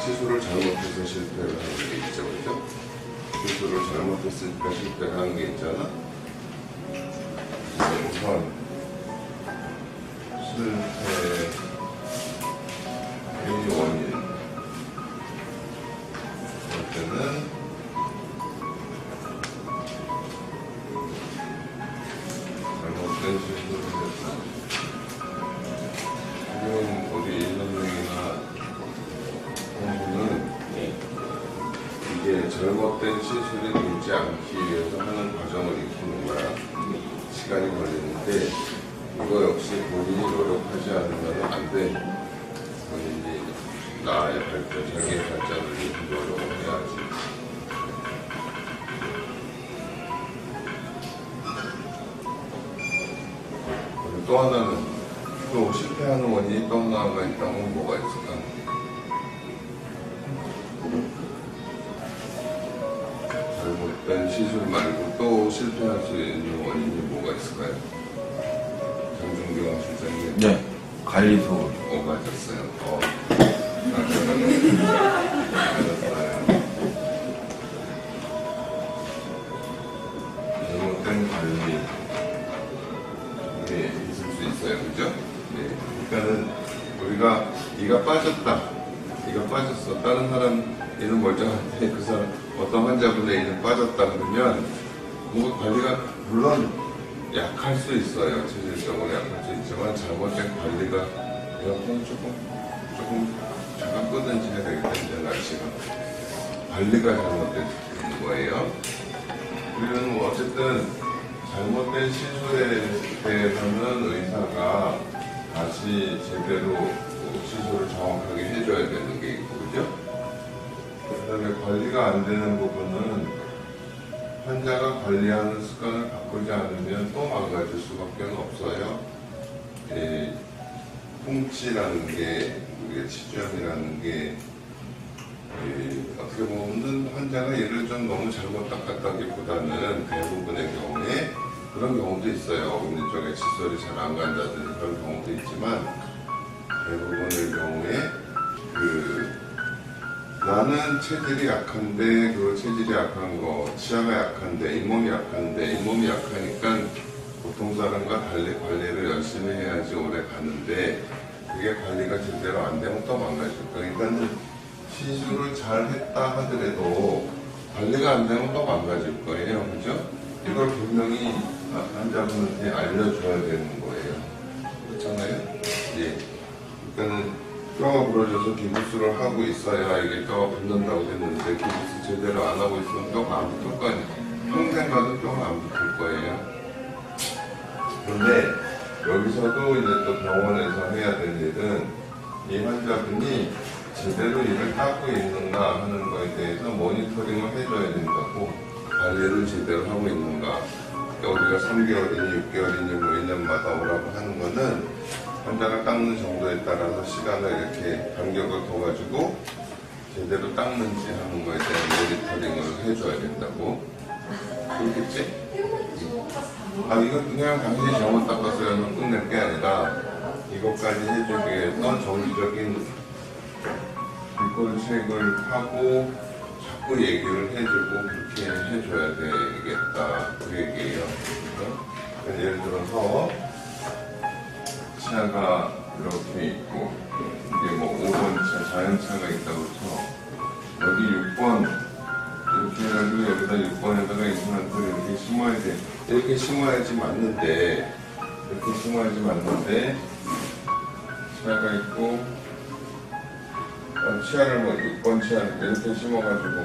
시술을 잘못해서 실패를 하는 게 있죠, 그죠? 시술을 잘못했으니까 실패를 하는 게 있잖아. 우선 실패의 원인 할 때는 잘못된 시술을 했다. 지금 우리 인선생이나 공부는 이게 잘못된 시술이 되지 않기 위해서 하는 과정을 익히는 거야. 시간이 걸리는데 이거 역시 본인이 노력하지 않으면 안 돼. 본인이 나의 발전, 자기의 발전을 위해서 노력을 해야지. 그리고 또 하나는 또 실패하는 원인이 또 하나가 있다면 뭐가 있을까? 잘못된 시술 말고 또 실패할 수 있는 원인이 뭐가 있을까요? 장준경 실장님. 네, 관리 소홀. 맞았어요. 맞았어요. 잘못된 관리. 네, 있을 수 있어요. 그죠? 네. 그러니까는 우리가 네가 빠졌다. 네가 빠졌어. 다른 사람 얘는 멀쩡한데 그 사람 어떤 환자분의 얘는 빠졌다 그러면 뭔가 관리가 물론 약할 수 있어요. 체질적으로 약할 수 있지만 잘못된 관리가 에어컨 조금 잠깐 끄든지 해야 되겠다. 이제 날씨가 관리가 잘못된 거예요. 우리는 뭐 어쨌든 잘못된 시술에 대해서는 의사가 다시 제대로 시술을 정확하게 해줘야 되는 게 있고, 그죠? 그 다음에 관리가 안 되는 부분은 환자가 관리하는 습관을 바꾸지 않으면 또 망가질 수밖에 없어요. 풍치라는 게, 우리가 치주염이라는 게, 어떻게 보면 환자가 얘를 좀 너무 잘못 닦았다기보다는 대부분의 경우에 그런 경우도 있어요. 어금니 쪽에 칫솔이 잘 안 간다든지 그런 경우도 있지만 대부분의 경우에 나는 체질이 약한데 그 체질이 약한 거, 치아가 약한데 잇몸이 약한데 잇몸이 약하니까 보통 사람과 달리 관리를 열심히 해야지 오래 가는데 그게 관리가 제대로 안 되면 또 망가질 거예요. 그러니까 시술을 잘 했다 하더라도 관리가 안 되면 또 망가질 거예요. 그죠? 이걸 분명히 환자분한테 알려줘야 되는 거예요. 그렇잖아요? 예. 그러니까는 뼈가 부러져서 기부스를 하고 있어야 이게 뼈가 붙는다고 했는데 기부스 제대로 안 하고 있으면 뼈가 안 붙을 거 아니에요. 평생 가도 뼈가 안 붙을 거예요. 그런데 여기서도 이제 또 병원에서 해야 될 일은 이 환자분이 제대로 이를 닦고 있는가 하는 거에 대해서 모니터링을 해줘야 된다고. 관리를 제대로 하고 있는가. 우리가 3개월이니 6개월이니 뭐 1년마다 오라고 하는 거는 환자가 닦는 정도에 따라서 시간을 이렇게 간격을 둬가지고 제대로 닦는지 하는 거에 대한 모니터링을 해줘야 된다고. 그렇겠지? 이거 그냥 당신이 잘못 닦았어요. 끝낼 게 아니라 이것까지 해주기 위해서 정기적인 뒷골책을 하고 자꾸 얘기를 해주고 그렇게 해줘야 되겠다. 그 얘기예요. 그러니까 예를 들어서 치아가 이렇게 있고 이게 뭐 5번 차, 자연차가 있다고 쳐. 여기 6번 이렇게 해가지고 여기다 6번에다가 임플란트를 이렇게 심어야 돼. 이렇게 심어야지 맞는데 이렇게 심어야지 맞는데 치아가 있고 치아를 뭐 6번 치아 이렇게 심어가지고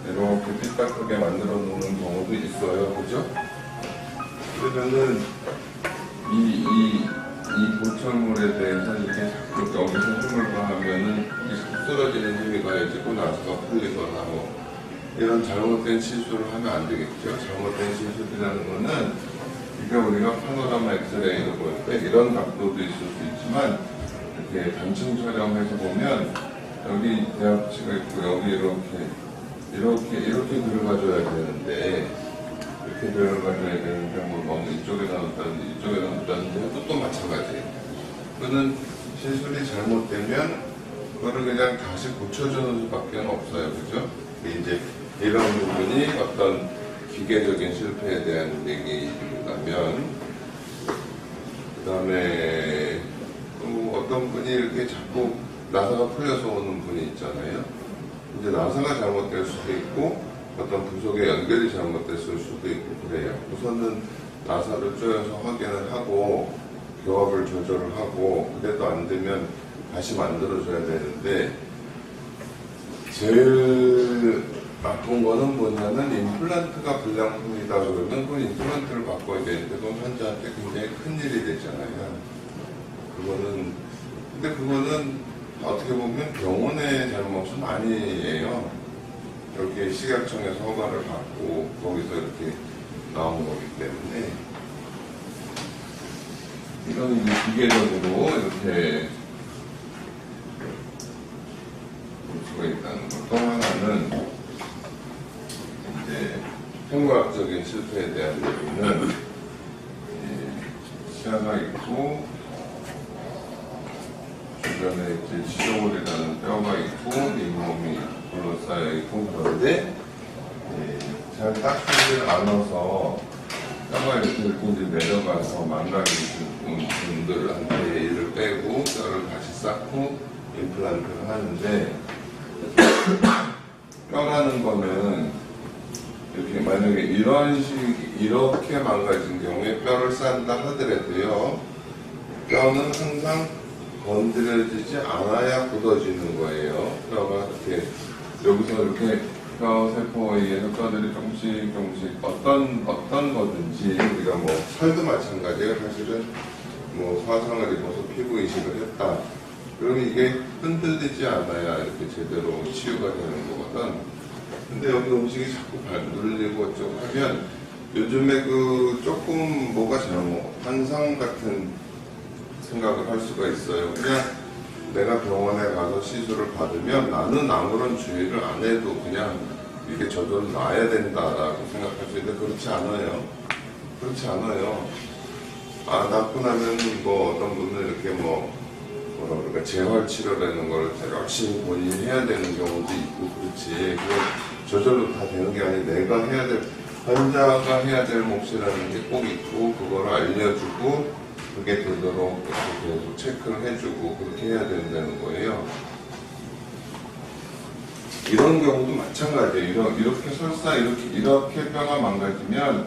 이렇게 삐딱하게 만들어 놓는 경우도 있어요. 그죠? 그러면은 이 보철물에 대해서 이렇게 자꾸 여기서 힘을 가하면은 쓰러지는 힘이 가해지고 나서가 풀리거나 뭐 이런 잘못된 시술을 하면 안 되겠죠. 잘못된 시술이라는 거는 이게 우리가 파노라마 엑스레이로 볼 때 이런 각도도 있을 수 있지만 이렇게 단층 촬영해서 보면 여기 대합치가 있고 여기 이렇게 들어가줘야 되는데 이렇게 들어가줘야 되는데 뭐 너무 이쪽에다 놓다든지 이쪽에다 놓다든지 해도 또 마찬가지예요. 그는 시술이 잘못되면 그거를 그냥 다시 고쳐주는 수밖에 없어요. 그죠? 이제 이런 부분이 어떤 기계적인 실패에 대한 얘기라면, 그 다음에 또 어떤 분이 이렇게 자꾸 나사가 풀려서 오는 분이 있잖아요. 이제 나사가 잘못될 수도 있고 어떤 부속의 연결이 잘못됐을 수도 있고 그래요. 우선은 나사를 조여서 확인을 하고 교합을 조절을 하고, 그래도 안 되면 다시 만들어줘야 되는데, 제일 나쁜 거는 뭐냐면 임플란트가 불량품이다 그러면 그 임플란트를 바꿔야 되는데 그건 환자한테 굉장히 큰일이 되잖아요. 근데 그거는 어떻게 보면 병원의 잘못은 아니에요. 이렇게 식약청에서 허가를 받고 거기서 이렇게 나온 거기 때문에, 이건 이제 기계적으로 이렇게 볼 수가 있다는 것. 또 하나는 이제 생과학적인 실패에 대한 얘기는 치아가 있고 주변에 이제 지저골이라는 뼈가 있고 잇몸이 둘러싸여 있고, 그런데 잘 닦이질 않아서 뼈가 이렇게 이제 내려가서 망가지는 분들한테 이를 빼고 뼈를 다시 쌓고 임플란트를 하는데, 뼈라는 거는 이렇게 만약에 이렇게 망가진 경우에 뼈를 싼다 하더라도요, 뼈는 항상 건드려지지 않아야 굳어지는 거예요. 뼈가 이렇게 여기서 이렇게 뼈 세포에 의해서 뼈들이 조금씩 어떤 거든지, 우리가 뭐 살도 마찬가지예요. 사실은 뭐 화상을 입어서 피부 이식을 했다. 그러면 이게 흔들리지 않아야 이렇게 제대로 치유가 되는 거거든. 근데 여기 음식이 자꾸 눌리고 어쩌고 하면 요즘에 그 조금 뭐가 잘못, 환상 같은 생각을 할 수가 있어요. 그냥 내가 병원에 가서 시술을 받으면 나는 아무런 주의를 안 해도 그냥 이게 저절로 나아야 된다라고 생각할 수 있는데 그렇지 않아요. 그렇지 않아요. 낫고 나면 뭐 어떤 분은 이렇게 뭐라 그럴까, 재활 치료라는 걸 열심히 본인이 해야 되는 경우도 있고, 그렇지. 그건 저절로 다 되는 게 아니고 내가 해야 될, 환자가 해야 될 몫이라는 게 꼭 있고, 그걸 알려주고 그게 되도록 계속 체크를 해주고 그렇게 해야 된다는 거예요. 이런 경우도 마찬가지예요. 이렇게 설사 이렇게 뼈가 망가지면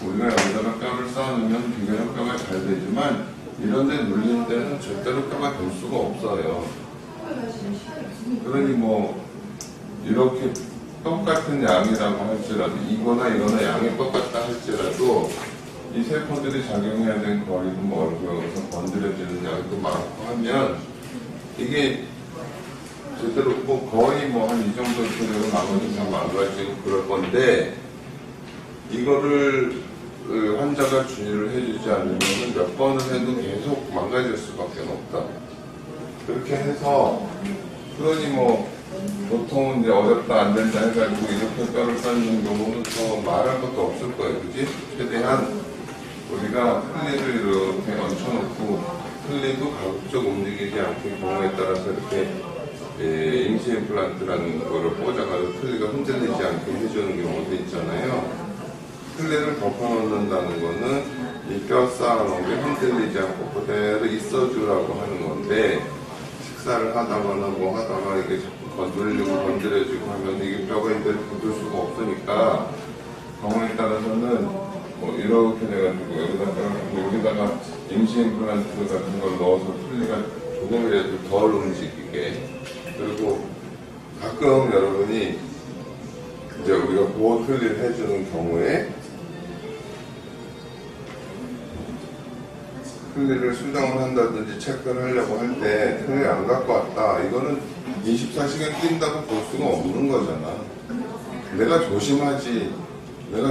우리가 여기다가 뼈를 쌓아놓으면 비교적 뼈가 잘 되지만, 이런 데 눌린 데는 절대로 뼈가 될 수가 없어요. 그러니 뭐 이렇게 똑같은 양이라고 할지라도, 이거나 양이 똑같다 할지라도 이 세포들이 작용해야 되는 거리도 멀고 여기서 건드려지는 양도 많고 하면 이게 제대로 뭐 거의 뭐 한 이 정도 그대로 나머지 다 망가지고 그럴 건데, 이거를 환자가 주의를 해주지 않으면 몇 번을 해도 계속 망가질 수밖에 없다. 그렇게 해서, 그러니 뭐 보통은 이제 어렵다 안 된다 해가지고 이렇게 뼈를 쌓는 경우는 더 말할 것도 없을 거예요. 그지? 최대한 우리가 틀니를 이렇게 얹혀놓고, 틀니도 가급적 움직이지 않게 경우에 따라서 이렇게 임시 임플란트라는 거를 꽂아가지고 틀니가 흔들리지 않게 해주는 경우도 있잖아요. 틀니를 덮어놓는다는 거는 이 뼈 쌓아놓은 게 흔들리지 않고 그대로 있어주라고 하는 건데, 식사를 하다거나 뭐 하다가 이게 자꾸 건드려지고 하면 이게 뼈가 이대로 굳을 수가 없으니까, 경우에 따라서는 뭐 이렇게 돼가지고 여기다가 임시 임플란트 같은 걸 넣어서 틀니가 조금이라도 덜 움직이게. 그리고 가끔 여러분이 이제 우리가 보호 틀니를 해주는 경우에 틀니를 수정을 한다든지 체크를 하려고 할 때 틀니 안 갖고 왔다. 이거는 24시간 낀다고 볼 수가 없는 거잖아. 내가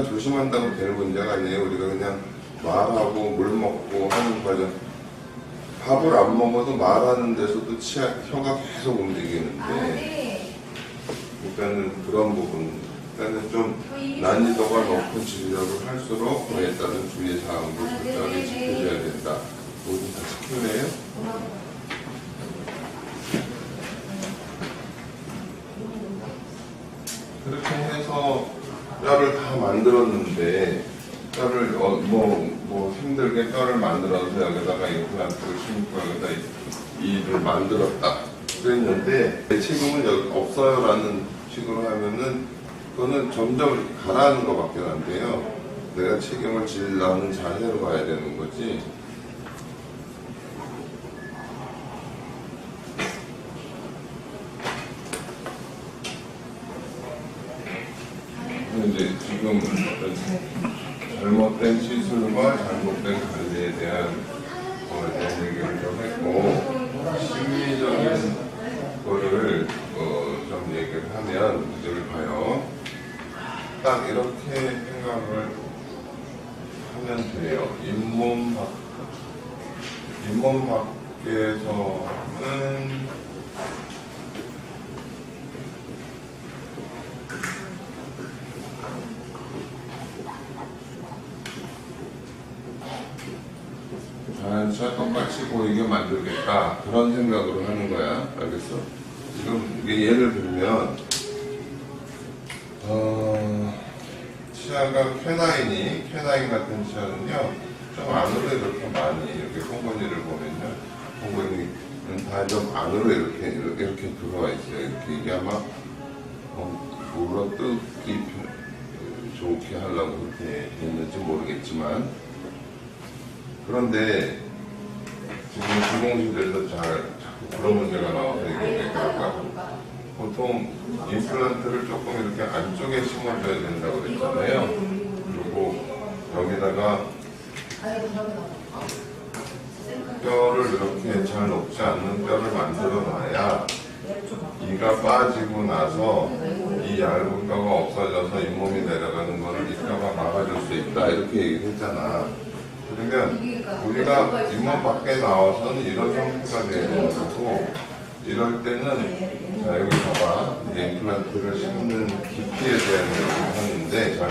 조심한다고 될 문제가 아니에요. 우리가 그냥 말하고 물 먹고 하는 과정. 밥을 안 먹어도 말하는 데서도 혀가 계속 움직이는데, 그러니까는 그런 부분, 그러니까는 좀 난이도가 높은 진료를 할수록 그에 따른 주의사항도 적절히 지켜줘야 된다. 모두 다 지켜내요? 만들었는데 뼈를 뭐 힘들게 뼈를 만들어서 여기다가 임플란트를 심고 여기다 이를 만들었다 그랬는데 내 책임은 여기 없어요라는 식으로 하면은 그거는 점점 이렇게 가라앉는 것밖에 안 돼요. 내가 책임을 지려는 자세로 가야 되는 거지. 이제 지금 잘못된 시술과 잘못된 관리에 대한 거에 대한 얘기를 좀 했고 심리적인 거를 좀 얘기를 하면 여기 봐요. 딱 이렇게 생각을 하면 돼요. 잇몸 밖에서는 자연스레 똑같이 보이게 만들겠다 그런 생각으로 하는 거야. 알겠어? 지금 이게 예를 들면 치아가 쾌나인 같은 치아는요 좀 안으로 이렇게 많이 이렇게 콩고니를 보면요 콩고니는 다 좀 안으로 이렇게 들어와 있어요. 이렇게 이게 아마 물어뜯기 좋게 하려고 그렇게 됐는지 모르겠지만 그런데 지금 주공실에서 자꾸 그런 문제가 나와서 얘기하니까 보통 임플란트를 조금 이렇게 안쪽에 심어줘야 된다고 그랬잖아요. 그리고 여기다가 뼈를 이렇게 잘 녹지 않는 뼈를 만들어 놔야 이가 빠지고 나서 이 얇은 뼈가 없어져서 잇몸이 내려가는 거를 이 뼈가 막아줄 수 있다 이렇게 얘기를 했잖아. 그러면 우리가 잇몸 밖에 나와서는 이런 형태가 돼야 되는 거고 이럴 때는 자 여기 봐봐 임플란트를 심는 깊이에 대한 얘기를 하는데 자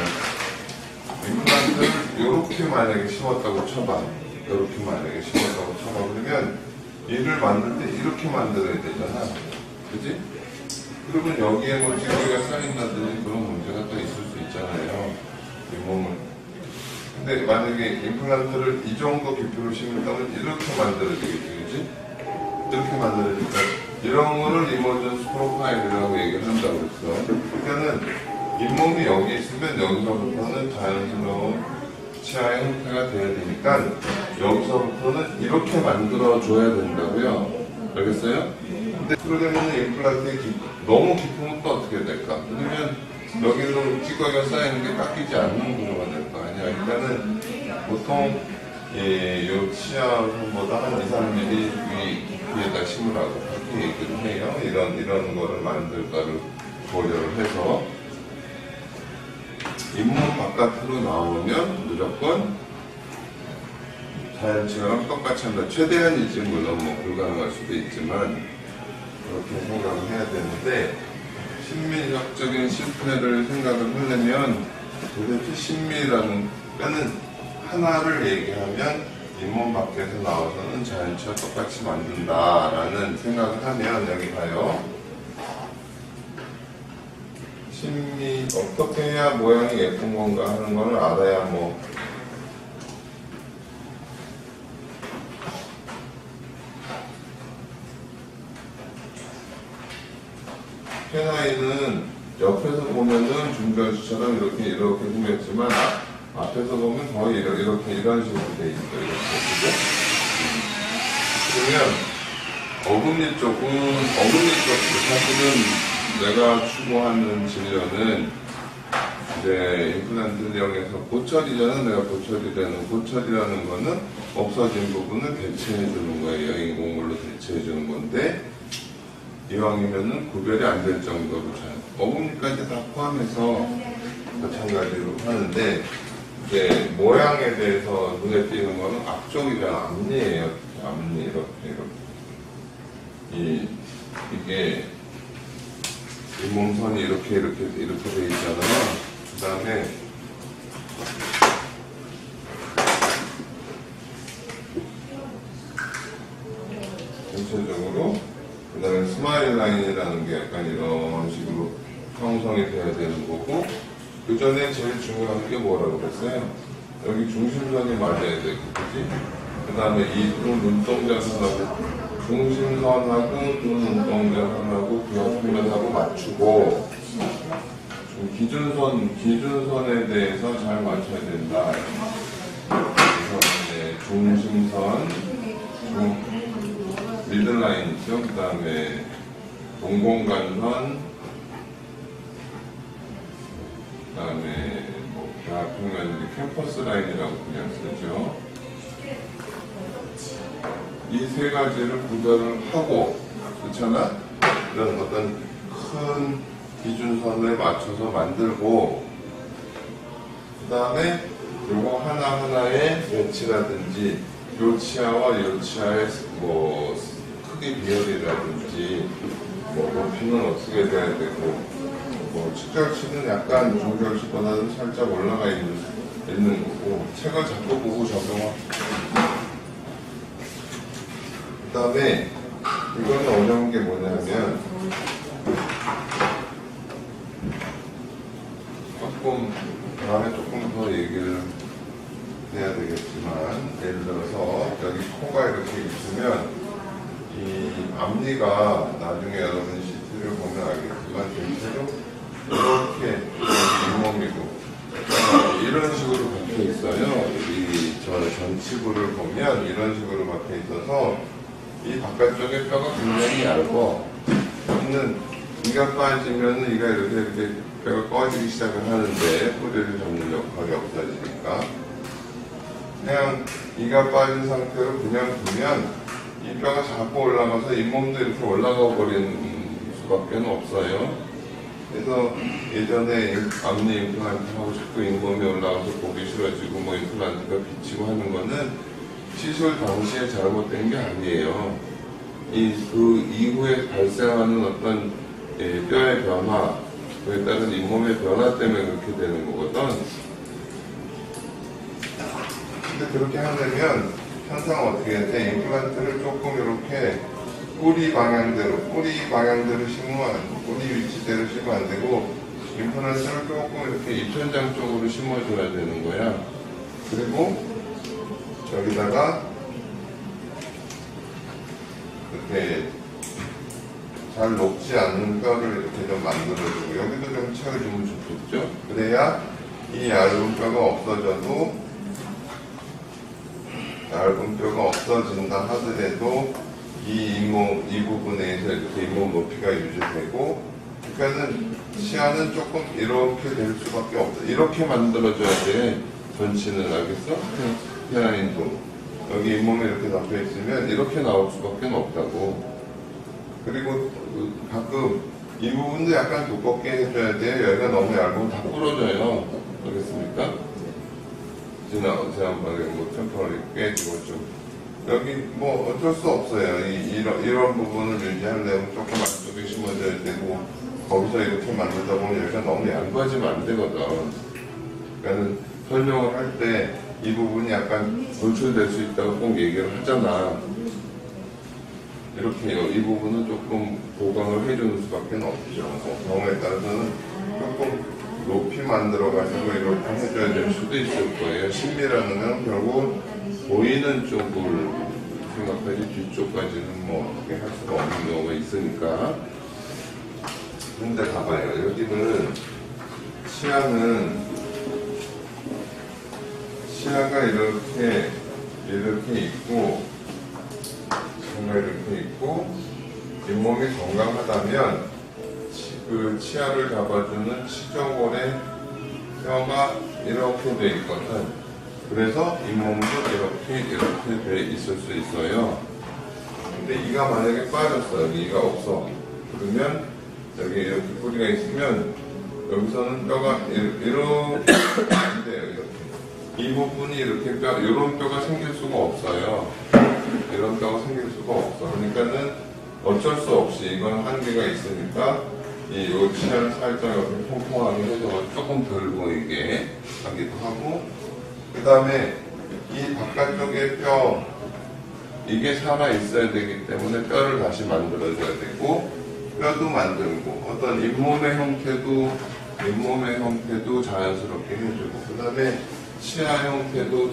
임플란트를 이렇게 만약에 심었다고 쳐봐 이렇게 만약에 심었다고 쳐봐 그러면 이를 만들 때 이렇게 만들어야 되잖아 그지? 그러면 여기에 뭐 찌꺼기가 쌓인다든지 그런 문제가 또 있을 수 있잖아요 잇몸을 근데 만약에 임플란트를 이 정도 깊이로 심는다면 이렇게 만들어지겠지, 그지? 이렇게 만들어지니까 이런 거를 이머전스 프로파일이라고 얘기를 한다고 그랬어. 그러니까는 잇몸이 여기 있으면 여기서부터는 자연스러운 치아의 형태가 돼야 되니까 여기서부터는 이렇게 만들어줘야 된다고요. 알겠어요? 근데 그러려면 임플란트가 너무 깊으면 또 어떻게 될까? 그러면 여기로 찌꺼기가 쌓이는 게 깎이지 않는 구조가 될 거 아니야. 일단은 보통 이 치아보다 한 2, 3mm 위에다 심으라고 그렇게 얘기를 해요. 이런 거를 만들 거를 고려를 해서 잇몸 바깥으로 나오면 무조건 자연치아랑 똑같이 한다. 최대한이지 물론 뭐 불가능할 수도 있지만 그렇게 생각을 해야 되는데 심리학적인 실패를 생각을 하려면 도대체 심리라는 뼈는 하나를 얘기하면 잇몸 밖에서 나와서는 자연치와 똑같이 만든다라는 생각을 하면 여기 봐요. 심리 어떻게 해야 모양이 예쁜 건가 하는 걸 알아야 뭐 쾌나인은 옆에서 보면은 준별수처럼 이렇게 꾸몄지만 앞에서 보면 거의 이런 식으로 돼 있어요. 이렇게. 그러면 어금니 쪽도 사실은 내가 추구하는 진료는 이제 임플란트를 이용해서 고철이잖아. 내가 고철이라는 거는 없어진 부분을 대체해 주는 거예요. 인공물로 대체해 주는 건데 이왕이면은 구별이 안 될 정도로 잘 어금니까지 다 포함해서 마찬가지로 하는데 이제 모양에 대해서 눈에 띄는 거는 앞쪽이랑 앞니예요. 앞니 이렇게 이게 잇몸선이 이렇게 돼 있잖아요. 그 다음에 전체적으로 그 다음에 스마일 라인이라는 게 약간 이런 식으로 형성이 돼야 되는 거고 그 전에 제일 중요한 게 뭐라고 그랬어요? 여기 중심선이 맞아야 되고, 그지? 그 다음에 이 두 눈동자선하고, 중심선하고 두 눈동자선하고 그 옆면하고 맞추고, 기준선에 대해서 잘 맞춰야 된다. 그래서 이제 중심선, 미들라인 있죠? 그 다음에 동공간선, 그 다음에 뭐 대학교면 캠퍼스 라인이라고 그냥 쓰죠. 이 세 가지를 구별을 하고, 그렇잖아? 이런 어떤 큰 기준선을 맞춰서 만들고, 그 다음에 요거 하나하나의 배치라든지 요 치아와 요 치아의 뭐 크기 비율이라든지 뭐 높이는 어떻게 돼야 되고, 뭐 측절치는 약간 중절치보다는 살짝 올라가 있는 거고, 책을 자꾸 보고 적용하고. 그 다음에 이거는 어려운 게 뭐냐면 다음에 조금 더 얘기를 해야 되겠지만, 예를 들어서 여기 코가 이렇게 있으면 이 앞니가 나중에 여러분 CT를 보면 알겠지만 전체로 이렇게 잇몸이고 이런 식으로 박혀 있어요. 이 전치부를 보면 이런 식으로 박혀 있어서 이 바깥쪽에 뼈가 굉장히 얇고, 이가 빠지면 이가 이렇게 뼈가 꺼지기 시작을 하는데 뿌리를 잡는 역할이 없어지니까, 그냥 이가 빠진 상태로 그냥 두면 이 뼈가 자꾸 올라가서 잇몸도 이렇게 올라가 버리는 수밖에 없어요. 그래서 예전에 앞니 임플란트 하고 싶고 잇몸이 올라가서 보기 싫어지고 뭐 임플란트가 비치고 하는 거는 시술 당시에 잘못된 게 아니에요. 그 이후에 발생하는 어떤 뼈의 변화, 그에 따른 잇몸의 변화 때문에 그렇게 되는 거거든. 근데 그렇게 하려면 항상 어떻게 해야 돼? 임플란트를 조금 이렇게 뿌리 방향대로 심으면 안 되고, 뿌리 위치대로 심으면 안 되고, 임플란트를 조금 이렇게 입천장 쪽으로 심어줘야 되는 거야. 그리고 여기다가 이렇게 잘 녹지 않는 뼈를 이렇게 좀 만들어주고, 여기도 좀 채워주면 좋겠죠? 그래야 이 얇은 뼈가 없어진다 하더라도 이 부분에서 이렇게 잇몸 높이가 유지되고, 그러니까는 치아는 조금 이렇게 될 수밖에 없어. 이렇게 만들어줘야 돼. 전치는 알겠어? 라인도 여기 잇몸이 이렇게 잡혀 있으면 이렇게 나올 수밖에 없다고. 그리고 가끔 이 부분도 약간 두껍게 해줘야 돼. 여기가 너무 얇으면 다 부러져요. 알겠습니까? 지난번에 뭐 템퍼럴이 깨지고 좀 여기 뭐 어쩔 수 없어요. 이런 부분을 유지하려면 조금 안쪽에 심어줘야 되고, 거기서 이렇게 만들다 보면 여기가 너무 얇아지면 안 되거든. 그러니까 설명을 할 때 이 부분이 약간 돌출될 수 있다고 꼭 얘기를 하잖아. 이렇게요. 이 부분은 조금 보강을 해주는 수밖에 없죠. 경우에 따라서는 조금 높이 만들어가지고 이렇게 해줘야 될 수도 있을 거예요. 심리라는 건 결국 보이는 쪽을 생각하지 뒤쪽까지는 뭐 어떻게 할 수가 없는 경우가 있으니까. 근데 봐봐요. 여기는 치아가 이렇게 있고, 잇몸이 건강하다면 그 치아를 잡아주는 치조골의 뼈가 이렇게 돼 있거든. 그래서 잇몸도 이렇게 돼 있을 수 있어요. 근데 이가 만약에 빠졌어, 여기 이가 없어. 그러면 여기 이렇게 뿌리가 있으면 여기서는 뼈가 이렇게 안 돼요. 이렇게. 이 부분이 이렇게 이런 뼈가 생길 수가 없어요. 이런 뼈가 생길 수가 없어. 그러니까는 어쩔 수 없이 이건 한계가 있으니까 이 치아를 살짝 이렇게 통통하게 해서 조금 덜 보이게 하기도 하고, 그 다음에 이 바깥쪽에 뼈, 이게 살아 있어야 되기 때문에 뼈를 다시 만들어줘야 되고, 뼈도 만들고, 어떤 잇몸의 형태도 잇몸의 형태도 자연스럽게 해주고, 그 다음에 치아 형태도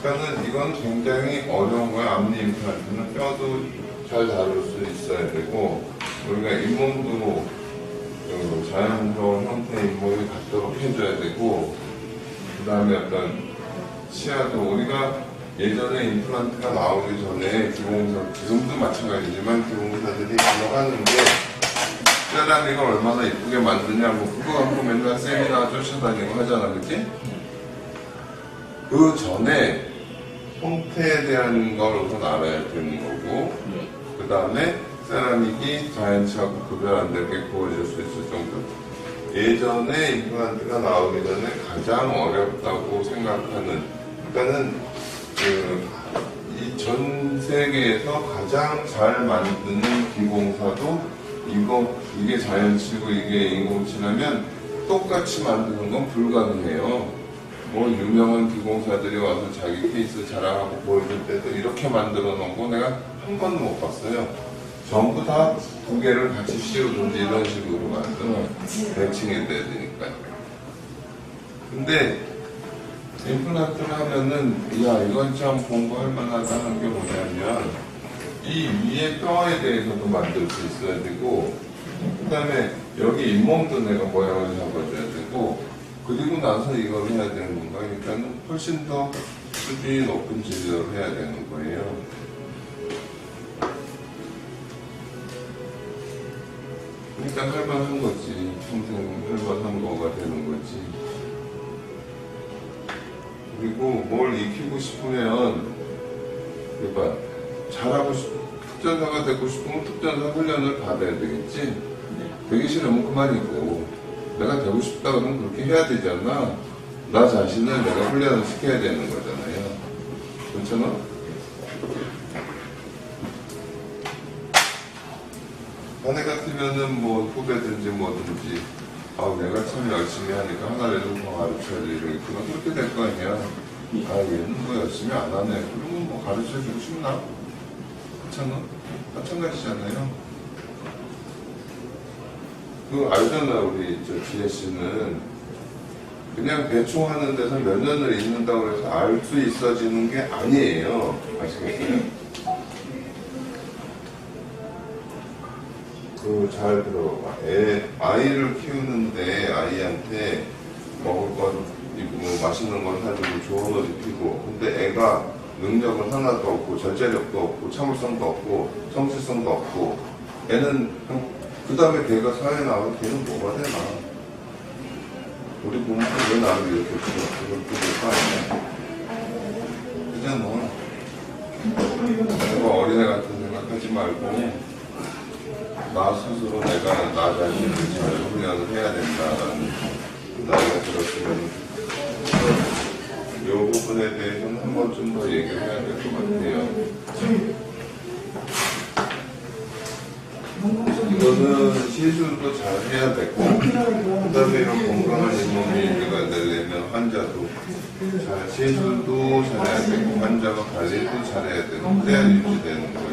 그러니까는 이건 굉장히 어려운 거야. 앞니 임플란트는 뼈도 잘 다룰 수 있어야 되고, 우리가 잇몸도 자연스러운 형태의 잇몸이 갖도록 해줘야 되고, 그 다음에 어떤 치아도 우리가 예전에 임플란트가 나오기 전에 기공사, 지금도 마찬가지지만 기공사들이 기억하는 게 세라믹을 얼마나 이쁘게 만드냐고 그거 갖고 맨날 세미나 쫓아다니고 하잖아, 그치? 그 전에 형태에 대한 걸 우선 알아야 되는 거고, 그 다음에 세라믹이 자연치하고 구별 안 되게 구워질 수 있을 정도. 예전에 임플란트가 나오기 전에 가장 어렵다고 생각하는, 그러니까는 이 전 세계에서 가장 잘 만드는 기공사도 이게 자연치고 이게 인공치라면 똑같이 만드는 건 불가능해요. 뭐 유명한 기공사들이 와서 자기 케이스 자랑하고 보여줄 때도 이렇게 만들어 놓은 거 내가 한 번도 못 봤어요. 전부 다 두 개를 같이 씌우든지 이런 식으로 만들어 매칭이 돼야 되니까. 근데 임플란트를 하면은 야 이건 참 공부할 만하다 하는 게 뭐냐면 이 위에 뼈에 대해서도 만들 수 있어야 되고, 그 다음에 여기 잇몸도 내가 모양을 잡아줘야 되고, 그리고 나서 이걸 해야 되는 건가. 그러니까 훨씬 더 수준이 높은 진료를 해야 되는 거예요. 그러니까 할만한 거지. 평생 할만한 거가 되는 거지. 그리고 뭘 익히고 싶으면, 그러니까 잘하고 특전사가 되고 싶으면 특전사 훈련을 받아야 되겠지. 되기 싫으면 그만이고, 내가 되고 싶다 그러면 그렇게 해야 되지 않나? 나 자신을 내가 훈련을 시켜야 되는 거잖아요. 그렇잖아? 자네 같으면은 뭐 후배든지 뭐든지 내가 참 열심히 하니까 하나라도 더 가르쳐야지 이러겠구나. 그렇게 될 거 아니야. 얘는 뭐 열심히 안 하네. 그러면 뭐 가르쳐주고 싶나? 그렇잖아? 마찬가지잖아요. 알잖아, 우리 지혜 씨는. 그냥 대충 하는 데서 몇 년을 있는다고 해서 알 수 있어지는 게 아니에요. 아시겠어요? 잘 들어봐. 아이를 키우는데 아이한테 먹을 건, 맛있는 건 사주고 좋은 옷 입히고, 근데 애가 능력은 하나도 없고, 절제력도 없고, 참을성도 없고, 성실성도 없고, 애는 그 다음에 걔가 사회에 나오면 걔는 뭐가 되나? 우리 부모가 왜 나를 이렇게 키워? 그걸 또 못하냐? 그냥 내가 어린애 같은 생각하지 말고, 나 스스로 내가 나 자신을 잘 훈련을 해야 된다라는 나이가 들었으면 이 부분에 대해서는 한 번쯤 더 얘기를 해야 될 것 같아요. 이거는 시술도 잘 해야 되고, 그 다음에 이런 건강한 잇몸이 유지가 되려면 환자도 시술도 잘해야 되고, 환자가 관리도 잘해야 되고, 그래야 유지되는 거예요.